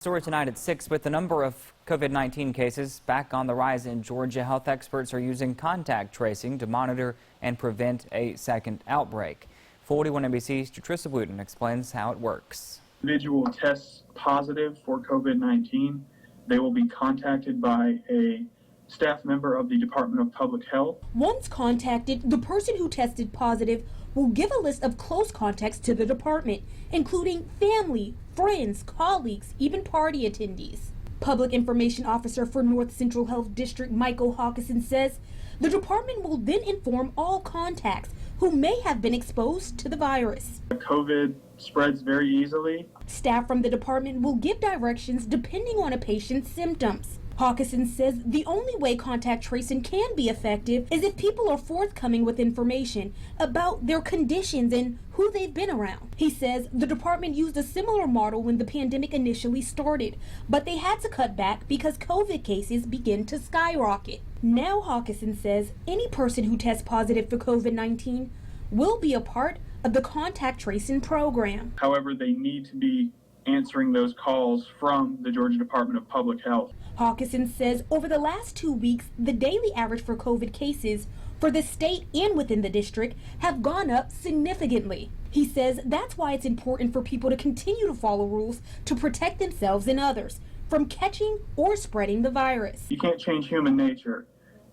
Story tonight at 6. With the number of COVID-19 cases back on the rise in Georgia, health experts are using contact tracing to monitor and prevent a second outbreak. 41 NBC's Patricia Wooten explains how it works. Individual tests positive for COVID-19. They will be contacted by a staff member of the Department of Public Health. Once contacted, the person who tested positive will give a list of close contacts to the department, including family, friends, colleagues, even party attendees. Public Information Officer for North Central Health District Michael Hawkinson says the department will then inform all contacts who may have been exposed to the virus. COVID spreads very easily. Staff from the department will give directions depending on a patient's symptoms. Hawkinson says the only way contact tracing can be effective is if people are forthcoming with information about their conditions and who they've been around. He says the department used a similar model when the pandemic initially started, but they had to cut back because COVID cases began to skyrocket. Now Hawkinson says any person who tests positive for COVID-19 will be a part of the contact tracing program. However, they need to be answering those calls from the Georgia Department of Public Health. Hawkinson says over the last 2 weeks, the daily average for COVID cases for the state and within the district have gone up significantly. He says that's why it's important for people to continue to follow rules to protect themselves and others from catching or spreading the virus. You can't change human nature,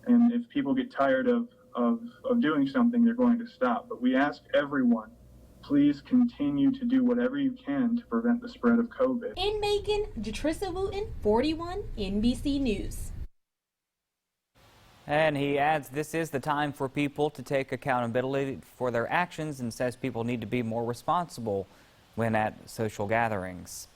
and if people get tired of doing something, they're going to stop. But we ask everyone, please continue to do whatever you can to prevent the spread of COVID. In Macon, Patricia Wooten, 41 NBC News. And he adds this is the time for people to take accountability for their actions and says people need to be more responsible when at social gatherings.